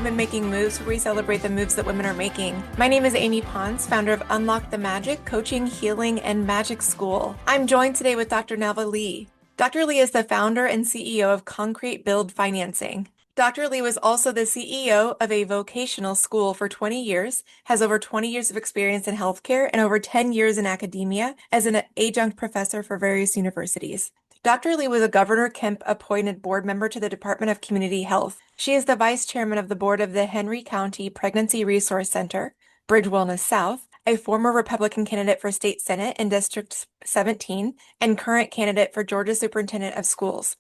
Women Making Moves, where we celebrate the moves that women are making. My name is Amy Pons, founder of Unlock the Magic, Coaching, Healing, and Magic School. I'm joined today with Dr. Nelva Lee. Dr. Lee is the founder and CEO of Concrete Build Financing. Dr. Lee was also the CEO of a vocational school for 20 years, has over 20 years of experience in healthcare, and over 10 years in academia as an adjunct professor for various universities. Dr. Lee was a Governor Kemp appointed board member to the Department of Community Health. She is the vice chairman of the board of the Henry County Pregnancy Resource Center, Bridge Wellness South, a former Republican candidate for state senate in District 17, and current candidate for Georgia Superintendent of Schools.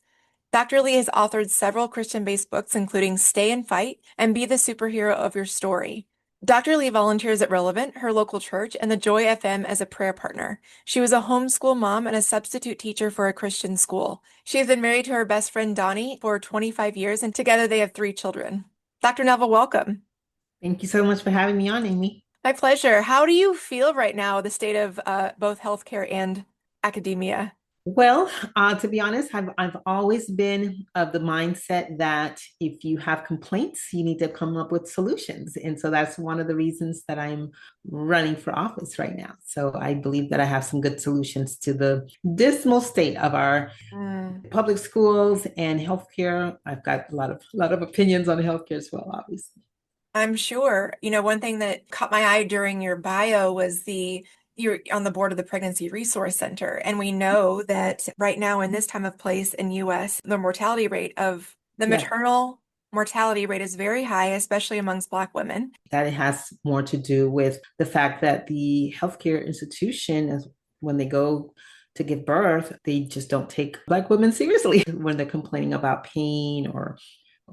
Dr. Lee has authored several Christian-based books, including Stay and Fight and Be the Superhero of Your Story. Dr. Lee volunteers at Relevant, her local church, and the Joy FM as a prayer partner. She was a homeschool mom and a substitute teacher for a Christian school. She has been married to her best friend Donnie for 25 years, and together they have 3 children. Dr. Nelva, welcome. Thank you so much for having me on, Amy. My pleasure. How do you feel right now, the state of both healthcare and academia? Well, to be honest, I've always been of the mindset that if you have complaints, you need to come up with solutions. And so that's one of the reasons that I'm running for office right now. So I believe that I have some good solutions to the dismal state of our public schools and healthcare. I've got a lot of opinions on healthcare as well, obviously. I'm sure. One thing that caught my eye during your bio was you're on the board of the Pregnancy Resource Center. And we know that right now in this time of place in US, the maternal mortality rate is very high, especially amongst Black women. That it has more to do with the fact that the healthcare institution, when they go to give birth, they just don't take Black women seriously when they're complaining about pain or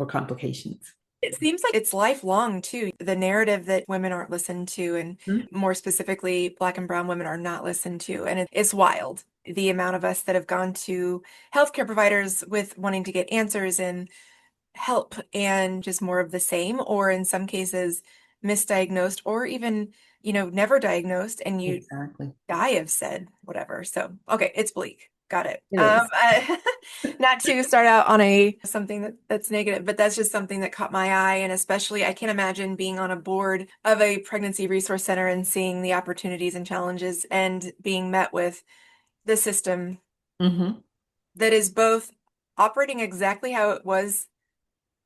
complications. It seems like it's lifelong too. The narrative that women aren't listened to, and more specifically, Black and brown women are not listened to. And it's wild. The amount of us that have gone to healthcare providers with wanting to get answers and help and just more of the same, or in some cases, misdiagnosed or even, never diagnosed and you die of said whatever. So, okay, it's bleak. Got it. Not to start out on something that's negative, but that's just something that caught my eye. And especially, I can't imagine being on a board of a pregnancy resource center and seeing the opportunities and challenges and being met with the system that is both operating exactly how it was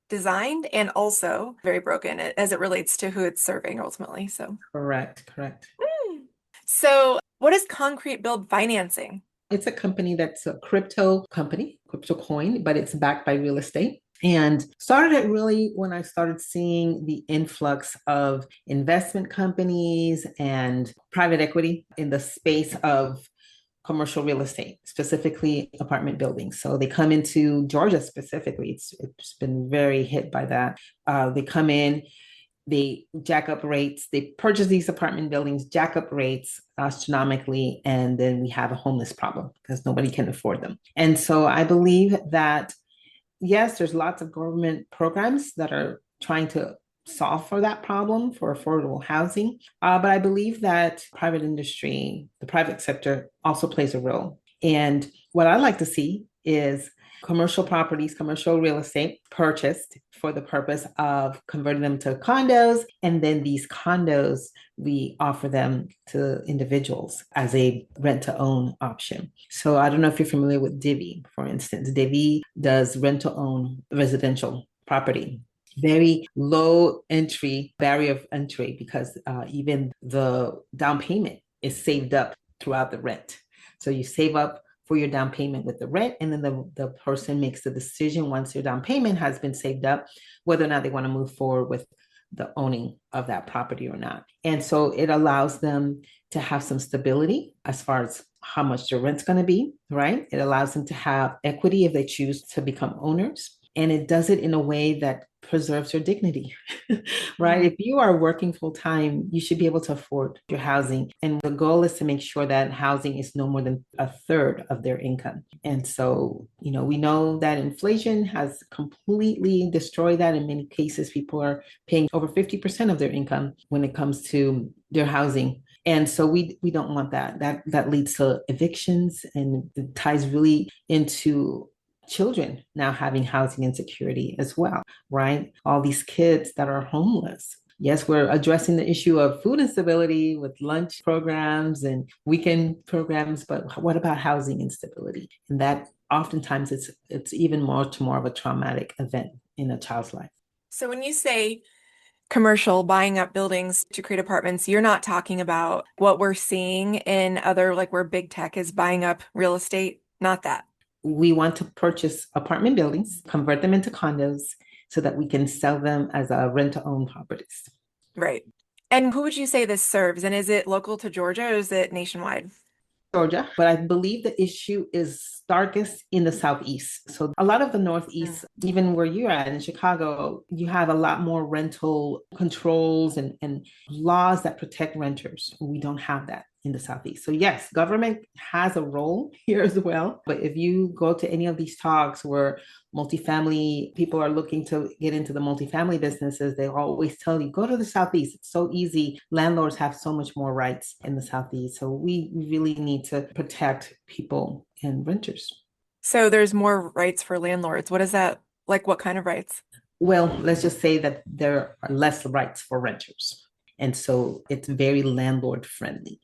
designed and also very broken as it relates to who it's serving ultimately. So correct. So what is Concrete Build Financing? It's a company that's a crypto company, crypto coin, but it's backed by real estate. And started it really when I started seeing the influx of investment companies and private equity in the space of commercial real estate, specifically apartment buildings. So they come into Georgia specifically. It's been very hit by that. They come in, they jack up rates, they purchase these apartment buildings, jack up rates astronomically, and then we have a homeless problem because nobody can afford them. And so I believe that, yes, there's lots of government programs that are trying to solve for that problem for affordable housing. But I believe that private industry, the private sector also plays a role. And what I like to see is commercial properties, commercial real estate purchased for the purpose of converting them to condos. And then these condos, we offer them to individuals as a rent to own option. So I don't know if you're familiar with Divvy, for instance. Divvy does rent to own residential property. Very low barrier of entry, because even the down payment is saved up throughout the rent. So you save up for your down payment with the rent, and then the person makes the decision once their down payment has been saved up, whether or not they want to move forward with the owning of that property or not. And so it allows them to have some stability as far as how much their rent's going to be, right? It allows them to have equity if they choose to become owners. And it does it in a way that preserves your dignity, right? If you are working full time, you should be able to afford your housing. And the goal is to make sure that housing is no more than a third of their income. And so, we know that inflation has completely destroyed that. In many cases, people are paying over 50% of their income when it comes to their housing. And so we don't want that. That leads to evictions, and it ties really into children now having housing insecurity as well, right? All these kids that are homeless. Yes, we're addressing the issue of food instability with lunch programs and weekend programs, but what about housing instability? And that oftentimes it's even much more of a traumatic event in a child's life. So when you say commercial buying up buildings to create apartments, you're not talking about what we're seeing in other, like where big tech is buying up real estate, not that. We want to purchase apartment buildings, convert them into condos so that we can sell them as a rent-to-own properties. Right. And who would you say this serves? And is it local to Georgia or is it nationwide? Georgia, but I believe the issue is starkest in the Southeast. So a lot of the Mm. Northeast, even where you're at in Chicago, you have a lot more rental controls and laws that protect renters. We don't have that in the Southeast. So yes, government has a role here as well. But if you go to any of these talks where multifamily people are looking to get into the multifamily businesses, they always tell you, go to the Southeast. It's so easy. Landlords have so much more rights in the Southeast. So we really need to protect people and renters. So there's more rights for landlords. What is that? Like what kind of rights? Well, let's just say that there are less rights for renters. And so it's very landlord friendly.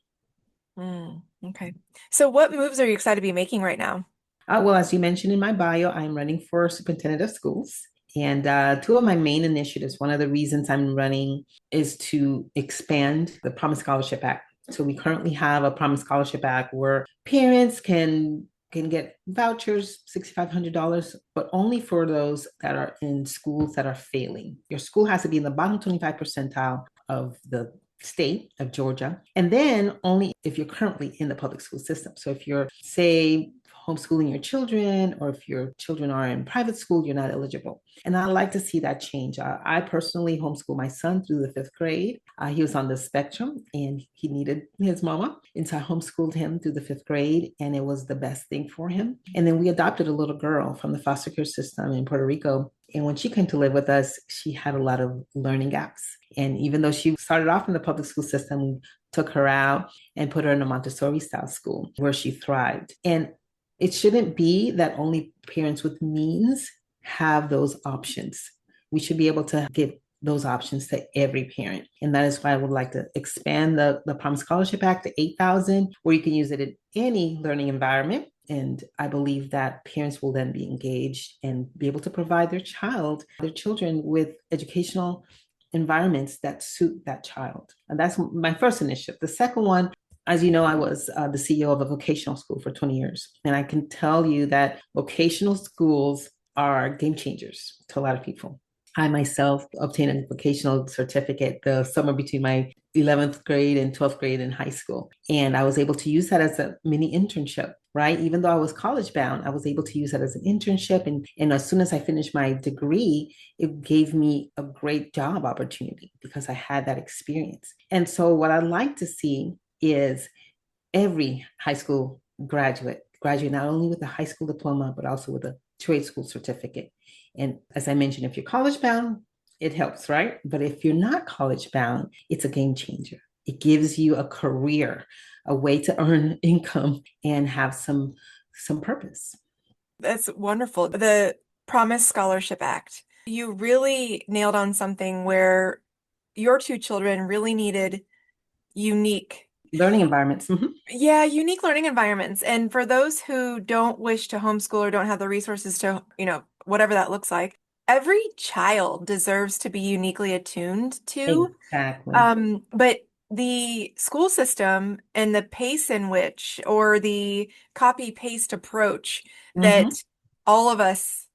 Okay. So what moves are you excited to be making right now? Well, as you mentioned in my bio, I'm running for superintendent of schools. And two of my main initiatives, one of the reasons I'm running is to expand the Promise Scholarship Act. So we currently have a Promise Scholarship Act where parents can get vouchers, $6,500, but only for those that are in schools that are failing. Your school has to be in the bottom 25 percentile of the state of Georgia. And then only if you're currently in the public school system. So if you're, say, homeschooling your children, or if your children are in private school, you're not eligible. And I like to see that change. I personally homeschool my son through the fifth grade. He was on the spectrum and he needed his mama. And so I homeschooled him through the fifth grade, and it was the best thing for him. And then we adopted a little girl from the foster care system in Puerto Rico. And when she came to live with us, she had a lot of learning gaps. And even though she started off in the public school system, we took her out and put her in a Montessori style school where she thrived. And it shouldn't be that only parents with means have those options. We should be able to give those options to every parent. And that is why I would like to expand the Promise Scholarship Act to 8,000, where you can use it in any learning environment. And I believe that parents will then be engaged and be able to provide their children with educational environments that suit that child. And that's my first initiative. The second one, as you know, I was the CEO of a vocational school for 20 years. And I can tell you that vocational schools are game changers to a lot of people. I myself obtained a vocational certificate the summer between my 11th grade and 12th grade in high school. And I was able to use that as a mini internship, right? Even though I was college bound, I was able to use that as an internship. And as soon as I finished my degree, it gave me a great job opportunity because I had that experience. And so what I'd like to see is every high school graduate not only with a high school diploma, but also with a trade school certificate. And as I mentioned, if you're college bound, it helps, right? But if you're not college bound, it's a game changer. It gives you a career, a way to earn income and have some purpose. That's wonderful. The Promise Scholarship Act. You really nailed on something where your two children really needed unique Learning environments. Yeah, unique learning environments. And for those who don't wish to homeschool or don't have the resources to, whatever that looks like, every child deserves to be uniquely attuned to. Exactly. But the school system and the pace in which, or the copy paste approach that Mm-hmm. all of us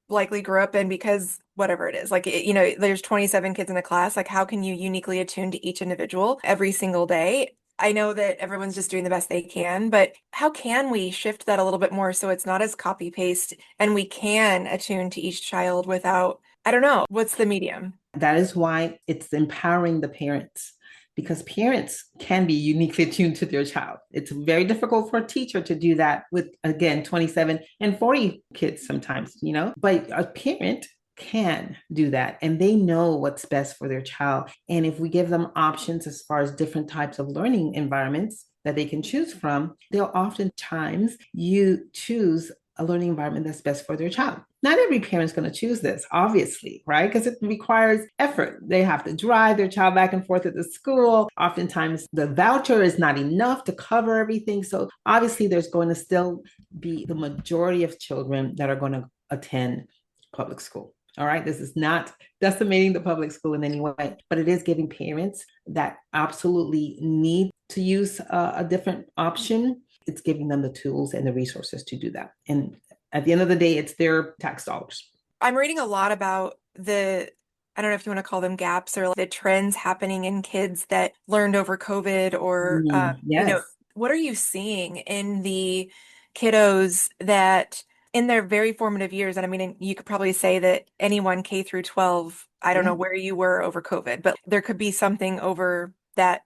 likely grew up in, because whatever it is, like, there's 27 kids in a class, like how can you uniquely attune to each individual every single day? I know that everyone's just doing the best they can, but how can we shift that a little bit more so it's not as copy paste and we can attune to each child without, I don't know, what's the medium? That is why it's empowering the parents, because parents can be uniquely attuned to their child. It's very difficult for a teacher to do that with, again, 27 and 40 kids sometimes, but a parent can do that and they know what's best for their child. And if we give them options as far as different types of learning environments that they can choose from, they'll oftentimes you choose a learning environment that's best for their child. Not every parent's going to choose this, obviously, right? Because it requires effort. They have to drive their child back and forth at the school. Oftentimes, the voucher is not enough to cover everything. So obviously, there's going to still be the majority of children that are going to attend public school. All right. This is not decimating the public school in any way, but it is giving parents that absolutely need to use a different option. It's giving them the tools and the resources to do that. And at the end of the day, it's their tax dollars. I'm reading a lot about I don't know if you want to call them gaps or like the trends happening in kids that learned over COVID or, Yes. what are you seeing in the kiddos that in their very formative years? And I mean, you could probably say that anyone K through 12, I don't know where you were over COVID, but there could be something over that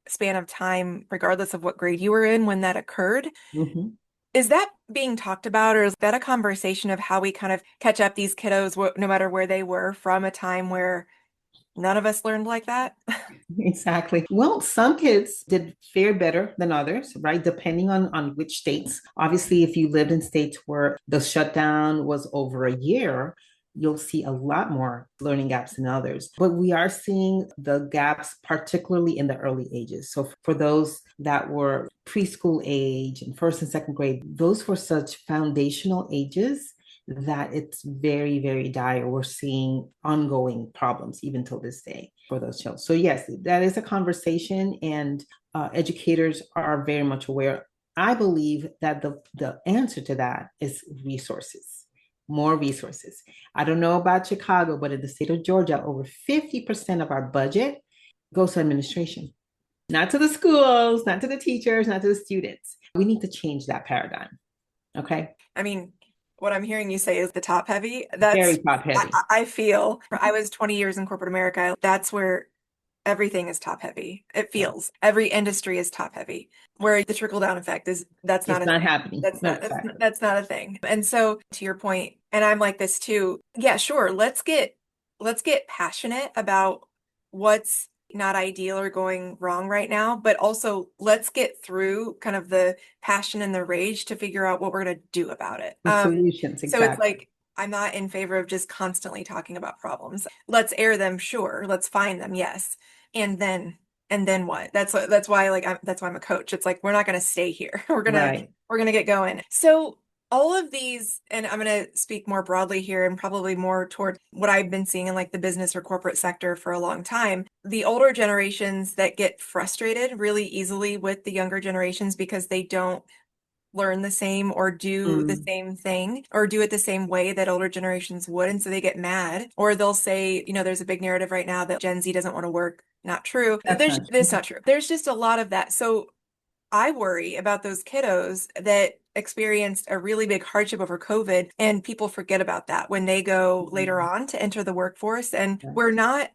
span of time, regardless of what grade you were in when that occurred. Mm-hmm. Is that being talked about, or is that a conversation of how we kind of catch up these kiddos, no matter where they were from a time where none of us learned like that? Exactly. Well, some kids did fare better than others, right? Depending on which states. Obviously, if you lived in states where the shutdown was over a year, you'll see a lot more learning gaps than others. But we are seeing the gaps, particularly in the early ages. So for those that were preschool age and first and second grade, those were such foundational ages that it's very, very dire. We're seeing ongoing problems even till this day for those children. So yes, that is a conversation, and educators are very much aware. I believe that the answer to that is resources, more resources. I don't know about Chicago, but in the state of Georgia, over 50% of our budget goes to administration, not to the schools, not to the teachers, not to the students. We need to change that paradigm. Okay. I mean, what I'm hearing you say is the top heavy. Very top heavy. I feel I was 20 years in corporate America. That's where everything is top heavy. It feels every industry is top heavy, where the trickle down effect that's not happening. That's not a thing. And so to your point, and I'm like this too. Yeah, sure. Let's get passionate about what's not ideal or going wrong right now, but also let's get through kind of the passion and the rage to figure out what we're going to do about it. Solutions, exactly. So it's like, I'm not in favor of just constantly talking about problems. Let's air them, sure. Let's find them, yes. And then what? That's why that's why I'm a coach. It's like, we're not going to stay here. We're going to get going. So all of these, and I'm going to speak more broadly here and probably more toward what I've been seeing in like the business or corporate sector for a long time, the older generations that get frustrated really easily with the younger generations because they don't learn the same or do the same thing or do it the same way that older generations would. And so they get mad, or they'll say, there's a big narrative right now that Gen Z doesn't want to work. Not true. It's not true. There's just a lot of that. So I worry about those kiddos that experienced a really big hardship over COVID, and people forget about that when they go later on to enter the workforce. And we're not,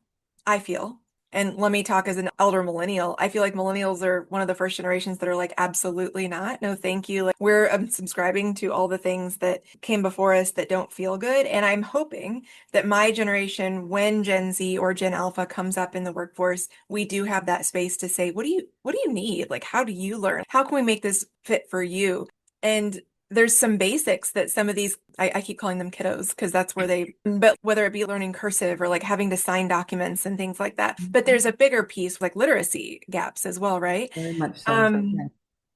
I feel, and let me talk as an elder millennial, I feel like millennials are one of the first generations that are like, absolutely not. No, thank you. Like, we're subscribing to all the things that came before us that don't feel good. And I'm hoping that my generation, when Gen Z or Gen Alpha comes up in the workforce, we do have that space to say, what do you need? Like, how do you learn? How can we make this fit for you? And there's some basics that some of these, I keep calling them kiddos because that's where but whether it be learning cursive or like having to sign documents and things like that. But there's a bigger piece like literacy gaps as well, right? Very much so.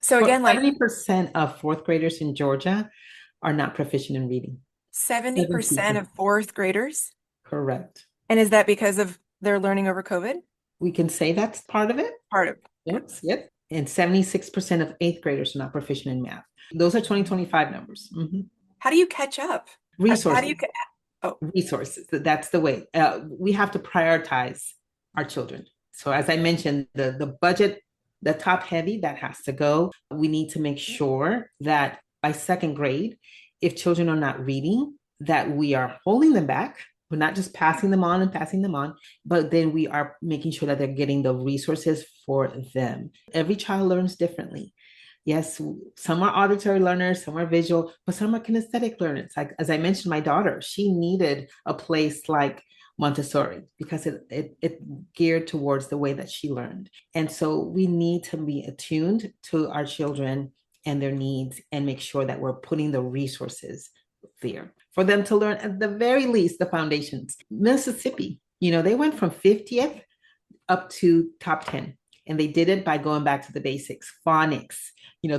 So again, like 70% of fourth graders in Georgia are not proficient in reading. 70% of fourth graders? Correct. And is that because of their learning over COVID? We can say that's part of it. Part of it. Yes. And 76% of eighth graders are not proficient in math. Those are 2025 numbers. Mm-hmm. How do you catch up? Resources. Resources. That's the way. We have to prioritize our children. So as I mentioned, the budget, the top heavy, that has to go. We need to make sure that by second grade, if children are not reading, that we are holding them back. We're not just passing them on, but then we are making sure that they're getting the resources for them. Every child learns differently. Yes, some are auditory learners, some are visual, but some are kinesthetic learners. Like, as I mentioned, my daughter, she needed a place like Montessori because it geared towards the way that she learned. And so we need to be attuned to our children and their needs and make sure that we're putting the resources there for them to learn at the very least the foundations. Mississippi, they went from 50th up to top 10. And they did it by going back to the basics, phonics,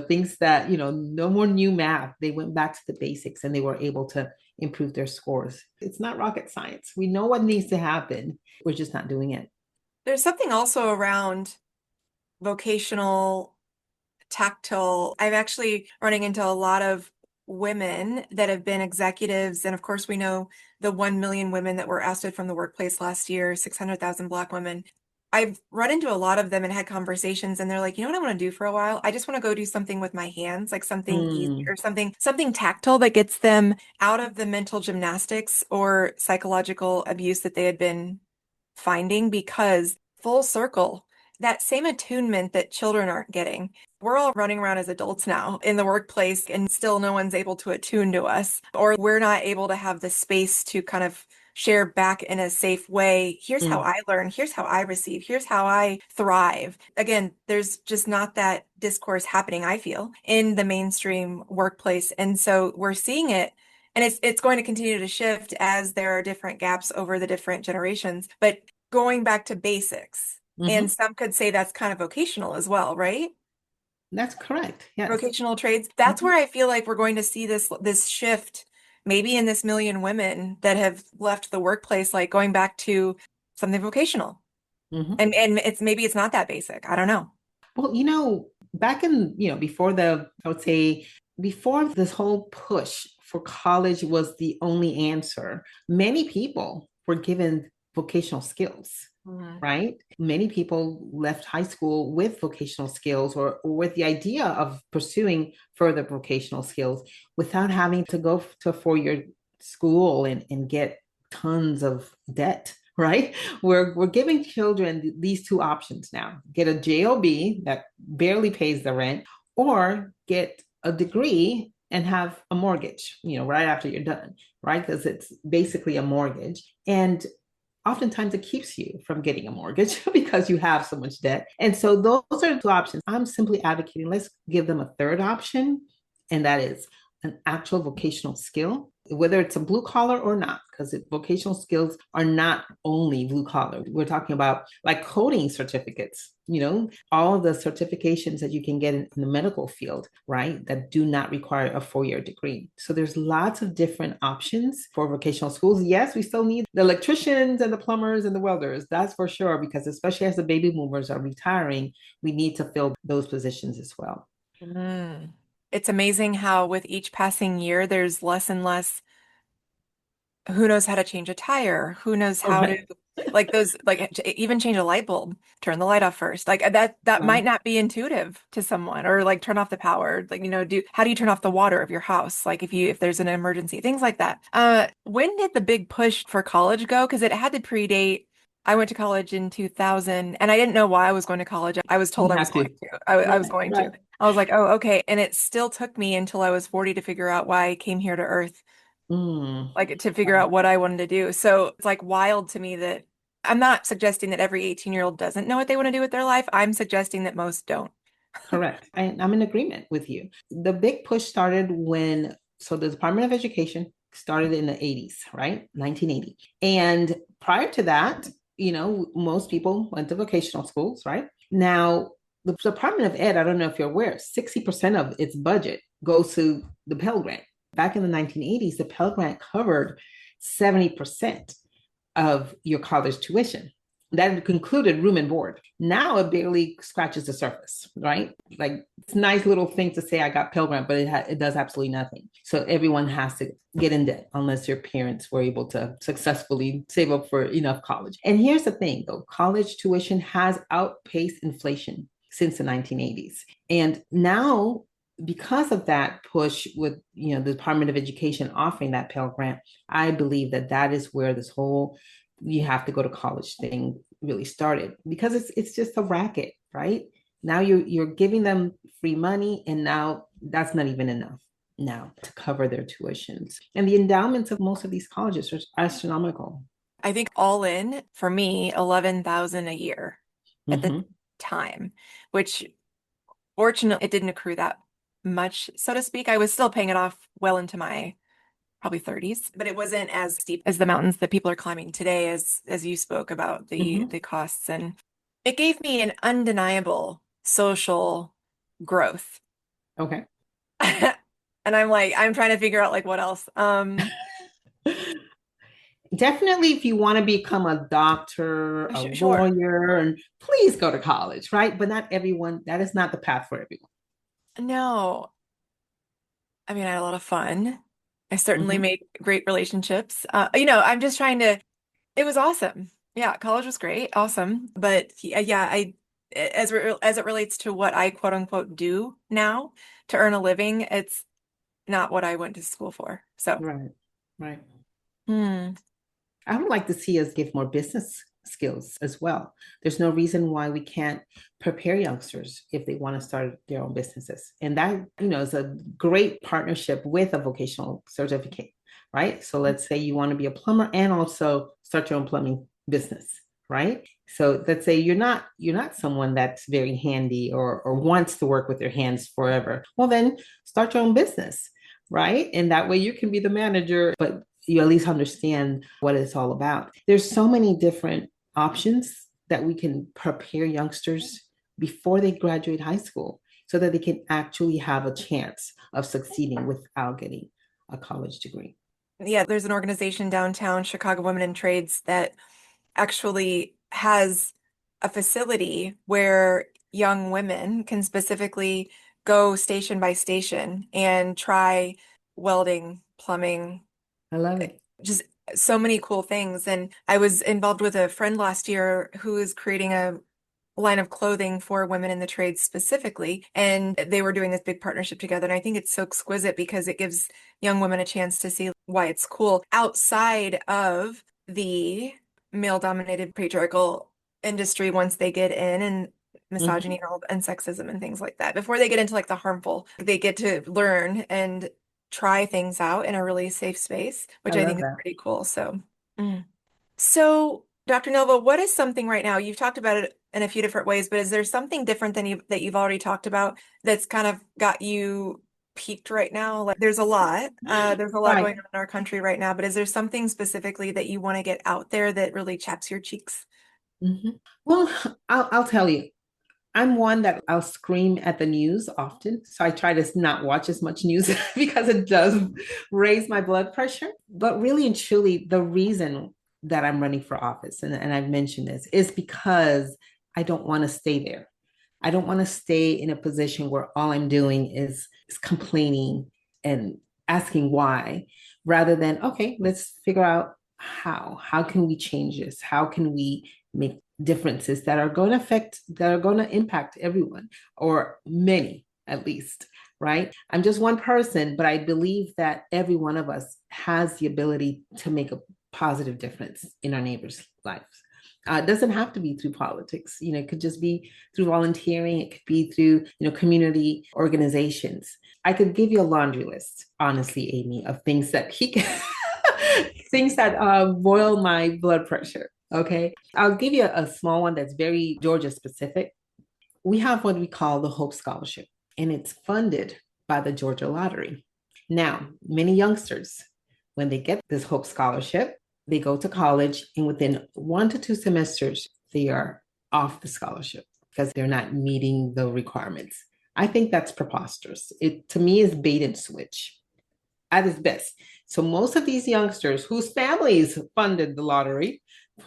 things that, no more new math. They went back to the basics and they were able to improve their scores. It's not rocket science. We know what needs to happen. We're just not doing it. There's something also around vocational, tactile. I'm actually running into a lot of women that have been executives. And of course, we know the 1 million women that were ousted from the workplace last year, 600,000 Black women. I've run into a lot of them and had conversations, and they're like, you know what I want to do for a while? I just want to go do something with my hands, like something easy or something tactile that gets them out of the mental gymnastics or psychological abuse that they had been finding, because full circle, that same attunement that children aren't getting. We're all running around as adults now in the workplace, and still no one's able to attune to us, or we're not able to have the space to kind of share back in a safe way. Here's how I learn. Here's how I receive. Here's how I thrive. Again, there's just not that discourse happening, I feel, in the mainstream workplace. And so we're seeing it. And it's going to continue to shift as there are different gaps over the different generations. But going back to basics, and some could say that's kind of vocational as well, right? That's correct. Yes. Vocational trades. That's where I feel like we're going to see this shift, maybe in this million women that have left the workplace, like going back to something vocational. And it's not that basic. I don't know. Well, back in, before I would say before this whole push for college was the only answer, many people were given vocational skills. Right? Many people left high school with vocational skills or with the idea of pursuing further vocational skills without having to go to a 4-year school and get tons of debt. Right? We're giving children these two options now: get a job that barely pays the rent, or get a degree and have a mortgage, right after you're done, right? Because it's basically a mortgage. And oftentimes it keeps you from getting a mortgage because you have so much debt. And so those are the two options. I'm simply advocating, let's give them a third option, and that is an actual vocational skill, whether it's a blue collar or not, because vocational skills are not only blue collar. We're talking about like coding certificates, all of the certifications that you can get in the medical field, right, that do not require a 4-year degree. So there's lots of different options for vocational schools. Yes, we still need the electricians and the plumbers and the welders, that's for sure, because especially as the baby boomers are retiring, we need to fill those positions as well. It's amazing how with each passing year, there's less and less. Who knows how to change a tire? Who knows how to, like those, like even change a light bulb, turn the light off first. Like that might not be intuitive to someone, or like turn off the power. Like, how do you turn off the water of your house? Like if there's an emergency, things like that. When did the big push for college go? Because it had to predate. I went to college in 2000, and I didn't know why I was going to college. I was told I was going to. I was going to. I was like, oh, okay. And it still took me until I was 40 to figure out why I came here to Earth, like to figure out what I wanted to do. So it's like wild to me that I'm not suggesting that every 18-year-old doesn't know what they want to do with their life. I'm suggesting that most don't. Correct. I'm in agreement with you. The big push started so the Department of Education started in the 80s, right? 1980. And prior to that, most people went to vocational schools, right? Now, the Department of Ed, I don't know if you're aware, 60% of its budget goes to the Pell Grant. Back in the 1980s, the Pell Grant covered 70% of your college tuition. That included room and board. Now it barely scratches the surface, right? Like it's a nice little thing to say I got Pell Grant, but it does absolutely nothing. So everyone has to get in debt unless your parents were able to successfully save up for enough college. And here's the thing though, college tuition has outpaced inflation since the 1980s. And now, because of that push with the Department of Education offering that Pell Grant, I believe that is where this whole you have to go to college thing really started, because it's just a racket, right? Now you're giving them free money, and now that's not even enough now to cover their tuitions. And the endowments of most of these colleges are astronomical. I think all in for me, 11,000 a year at the time, which fortunately it didn't accrue that much, so to speak. I was still paying it off well into my probably 30s, but it wasn't as steep as the mountains that people are climbing today, as you spoke about Hmm. the costs. And it gave me an undeniable social growth. Okay. And I'm like, I'm trying to figure out like what else. Definitely, if you want to become a doctor, a Sure. lawyer, and please go to college, right? But not everyone, that is not the path for everyone. No, I mean, I had a lot of fun. I certainly Hmm. made great relationships. I'm just trying to, it was awesome. Yeah, college was great, awesome. But yeah, as it relates to what I quote unquote do now to earn a living, it's not what I went to school for. So, Right, right. hmm. I would like to see us give more business skills as well. There's no reason why we can't prepare youngsters if they want to start their own businesses. And that, is a great partnership with a vocational certificate, right? So let's say you want to be a plumber and also start your own plumbing business, right? So let's say you're not someone that's very handy or wants to work with their hands forever. Well, then start your own business, right? And that way you can be the manager, but you at least understand what it's all about. There's so many different options that we can prepare youngsters before they graduate high school so that they can actually have a chance of succeeding without getting a college degree. Yeah, there's an organization downtown, Chicago Women in Trades, that actually has a facility where young women can specifically go station by station and try welding, plumbing, I love it. just so many cool things. And I was involved with a friend last year who is creating a line of clothing for women in the trades specifically. And they were doing this big partnership together. And I think it's so exquisite because it gives young women a chance to see why it's cool outside of the male-dominated patriarchal industry once they get in, and Mhm. misogyny and sexism and things like that. Before they get into like the harmful, they get to learn and try things out in a really safe space, I which I love think is that. pretty cool. So, Dr. Nova, what is something right now? You've talked about it in a few different ways, but is there something different than that you've already talked about that's kind of got you peaked right now? Like there's a lot Right. going on in our country right now, but is there something specifically that you want to get out there that really chaps your cheeks? Mhm. Well, I'll tell you, I'm one that I'll scream at the news often. So I try to not watch as much news because it does raise my blood pressure. But really and truly, the reason that I'm running for office, and I've mentioned this, is because I don't want to stay there. I don't want to stay in a position where all I'm doing is complaining and asking why, rather than, okay, let's figure out how. How can we change this? How can we make differences that are going to impact everyone or many at least, right? I'm just one person, but I believe that every one of us has the ability to make a positive difference in our neighbors' lives. It doesn't have to be through politics. It could just be through volunteering. It could be through, community organizations. I could give you a laundry list, honestly, Amy, of things that he can, things that boil my blood pressure. Okay. I'll give you a small one that's very Georgia specific. We have what we call the Hope Scholarship, and it's funded by the Georgia Lottery. Now, many youngsters, when they get this Hope Scholarship, they go to college, and within 1 to 2 semesters, they are off the scholarship because they're not meeting the requirements. I think that's preposterous. It to me is bait and switch at its best. So most of these youngsters whose families funded the lottery,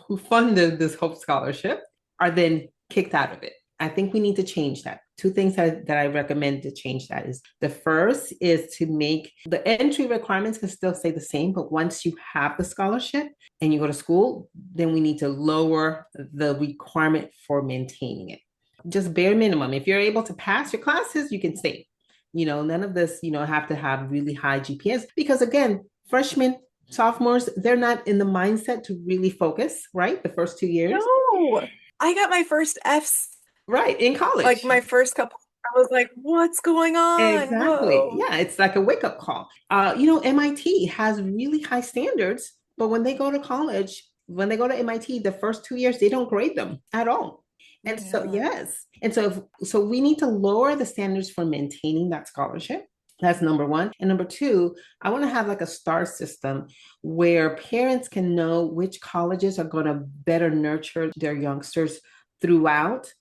who funded this Hope Scholarship, are then kicked out of it. I think we need to change that. Two things that I recommend to change that is the first is to make the entry requirements can still stay the same, but once you have the scholarship and you go to school, then we need to lower the requirement for maintaining it. Just bare minimum. If you're able to pass your classes, you can stay. None of this, have to have really high GPS because again, freshmen, sophomores, they're not in the mindset to really focus, right? The first 2 years, No, I got my first F's, right? In like college. my first couple. I was like, what's going on? Exactly. Whoa. Yeah, it's like a wake up call. MIT has really high standards, but when they go to college, when they go to MIT, the first 2 years, they don't grade them at all. And didn't so, know that. yes. And so we need to lower the standards for maintaining that scholarship. That's number one. And number two, I want to have like a star system where parents can know which colleges are going to better nurture their youngsters throughout,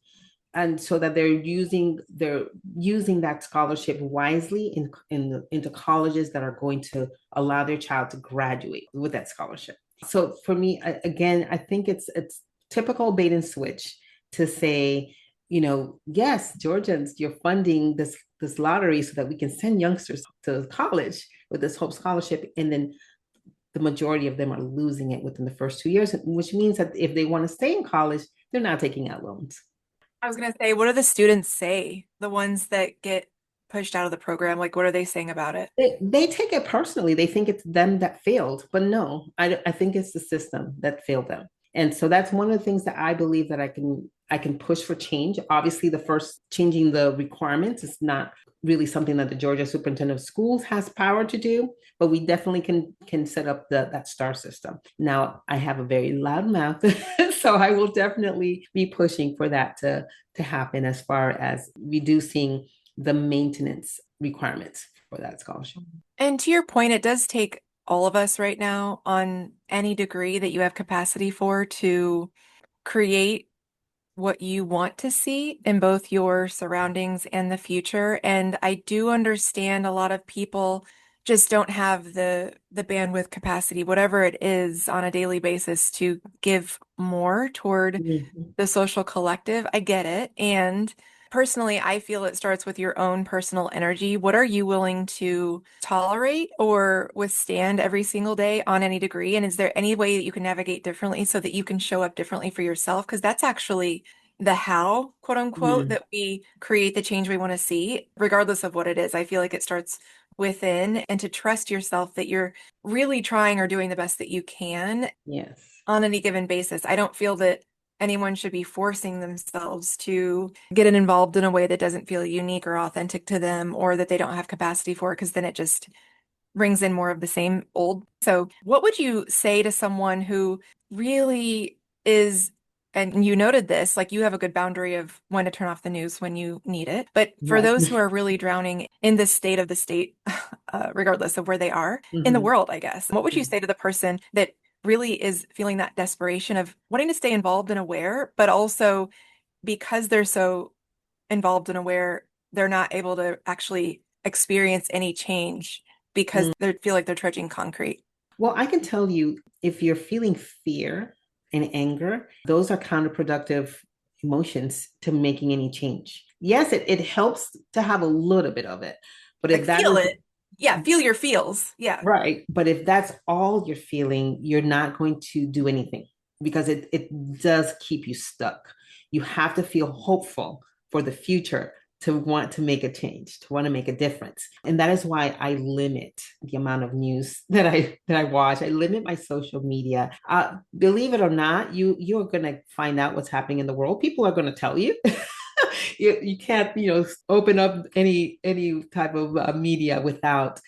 and so that they're using that scholarship wisely into colleges that are going to allow their child to graduate with that scholarship. So for me, again, I think it's typical bait and switch to say, yes, Georgians, you're funding this lottery so that we can send youngsters to college with this Hope Scholarship, and then the majority of them are losing it within the first 2 years, which means that if they want to stay in college, they're not taking out loans. I was gonna say, what do the students say? The ones that get pushed out of the program, like what are they saying about it? They take it personally. They think it's them that failed, but no, I think it's the system that failed them. And so that's one of the things that I believe that I can push for change. Obviously, the first changing the requirements is not really something that the Georgia Superintendent of Schools has power to do, but we definitely can set up that star system. Now, I have a very loud mouth, so I will definitely be pushing for that to happen as far as reducing the maintenance requirements for that scholarship. And to your point, it does take all of us right now on any degree that you have capacity for to create what you want to see in both your surroundings and the future. And I do understand a lot of people just don't have the bandwidth capacity, whatever it is, on a daily basis to give more toward Mhm. the social collective. I get it. And personally, I feel it starts with your own personal energy. What are you willing to tolerate or withstand every single day on any degree? And is there any way that you can navigate differently so that you can show up differently for yourself? Because that's actually the how, quote unquote, Mhm. that we create the change we want to see, regardless of what it is. I feel like it starts within, and to trust yourself that you're really trying or doing the best that you can Yes. on any given basis. I don't feel that anyone should be forcing themselves to get involved in a way that doesn't feel unique or authentic to them, or that they don't have capacity for, because then it just brings in more of the same old. So, what would you say to someone who really is, and you noted this, like you have a good boundary of when to turn off the news when you need it. But for Right. those who are really drowning in the state of the state, regardless of where they are in the Mhm. world, I guess, what would you say to the person that really is feeling that desperation of wanting to stay involved and aware, but also because they're so involved and aware, they're not able to actually experience any change because Mm. they feel like they're trudging concrete. Well, I can tell you if you're feeling fear and anger, those are counterproductive emotions to making any change. Yes, it helps to have a little bit of it, but Like if that feel is it. Yeah, feel your feels. Yeah. right, but if that's all you're feeling, you're not going to do anything because it does keep you stuck. You have to feel hopeful for the future to want to make a change, to want to make a difference. And that is why I limit the amount of news that I watch. I limit my social media. Believe it or not, you're going to find out what's happening in the world. People are going to tell you. You can't open up any type of media without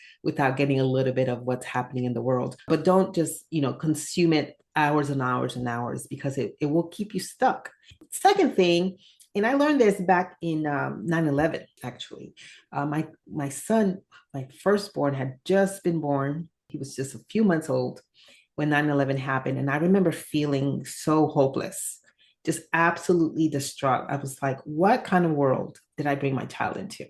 getting a little bit of what's happening in the world. But don't just consume it hours and hours and hours because it will keep you stuck. Second thing, and I learned this back in 9/11, actually. My son, my firstborn, had just been born. He was just a few months old when 9/11 happened. And I remember feeling so hopeless, just absolutely distraught. I was like, what kind of world did I bring my child into?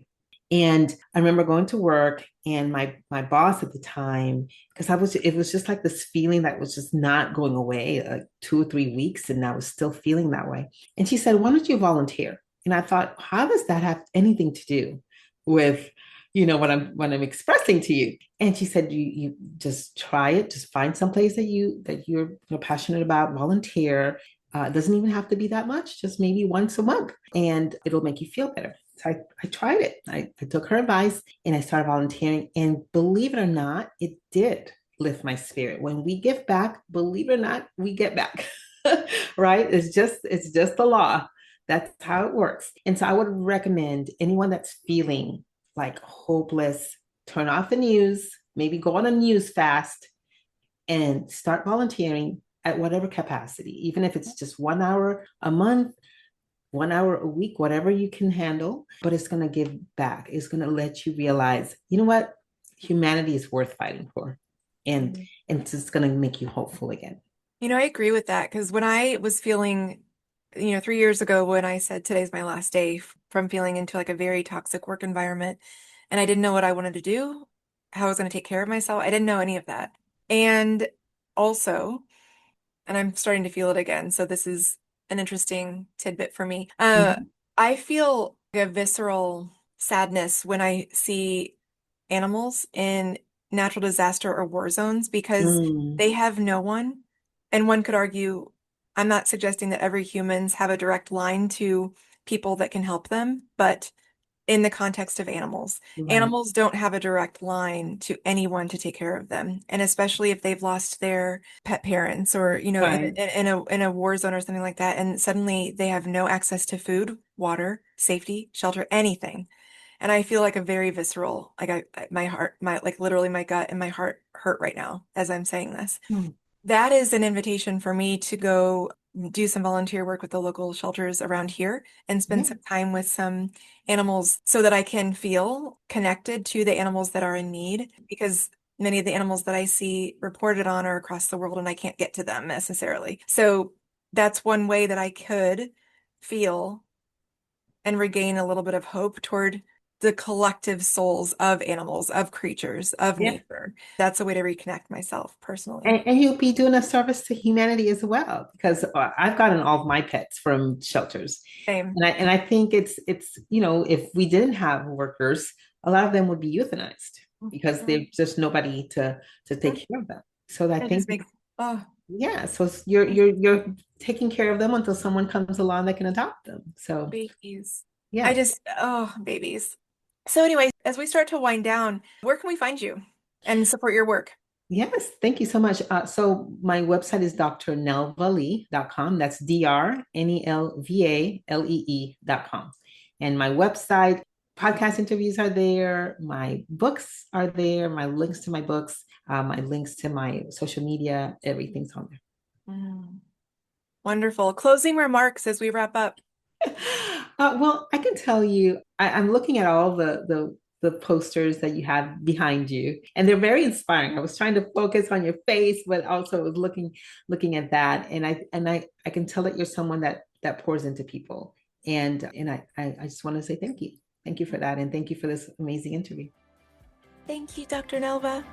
And I remember going to work, and my boss at the time, because it was just like this feeling that was just not going away, like 2 or 3 weeks, and I was still feeling that way. And she said, why don't you volunteer? And I thought, how does that have anything to do with what I'm expressing to you? And she said, you just try it, just find some place that you're passionate about, volunteer. It doesn't even have to be that much, just maybe once a month, and it'll make you feel better. So I tried it. I took her advice and I started volunteering. And believe it or not, it did lift my spirit. When we give back, believe it or not, we get back. Right? It's just the law. That's how it works. And so I would recommend anyone that's feeling like hopeless, turn off the news, maybe go on a news fast and start volunteering at whatever capacity, even if it's just 1 hour a month, 1 hour a week, whatever you can handle, but it's going to give back. It's going to let you realize, you know what? Humanity is worth fighting for. And, Mhm. and it's just going to make you hopeful again. I agree with that because when I was feeling, 3 years ago when I said today's my last day from feeling into like a very toxic work environment and I didn't know what I wanted to do, how I was going to take care of myself. I didn't know any of that. And also, and I'm starting to feel it again. So this is an interesting tidbit for me. Mhm. I feel a visceral sadness when I see animals in natural disaster or war zones because Mm, they have no one. And one could argue, I'm not suggesting that every humans have a direct line to people that can help them, but in the context of animals. right, Animals don't have a direct line to anyone to take care of them. And especially if they've lost their pet parents or, right. in a war zone or something like that, and suddenly they have no access to food, water, safety, shelter, anything. And I feel like a very visceral, like my heart, like literally my gut and my heart hurt right now as I'm saying this. Mm, That is an invitation for me to go do some volunteer work with the local shelters around here and spend yeah, some time with some animals so that I can feel connected to the animals that are in need because many of the animals that I see reported on are across the world and I can't get to them necessarily. So that's one way that I could feel and regain a little bit of hope toward the collective souls of animals, of creatures, of yeah. nature. That's a way to reconnect myself personally. And you'll be doing a service to humanity as well, because I've gotten all of my pets from shelters, Same. and I think it's if we didn't have workers, a lot of them would be euthanized because Mhm. there's just nobody to take care of them. So I It think just makes, oh, yeah, so you're taking care of them until someone comes along that can adopt them. So babies. yeah. Oh, babies. So anyway, as we start to wind down, where can we find you and support your work? Yes, thank you so much. So my website is drnelvalee.com. That's DrNelvalee.com. And my website, podcast interviews are there. My books are there. My links to my books, my links to my social media, everything's on there. Mm, wonderful. Closing remarks as we wrap up. Well, I can tell you, I'm looking at all the posters that you have behind you, and they're very inspiring. I was trying to focus on your face, but also was looking at that, and I can tell that you're someone that pours into people, and I just want to say thank you for that, and thank you for this amazing interview. Thank you, Dr. Nelva.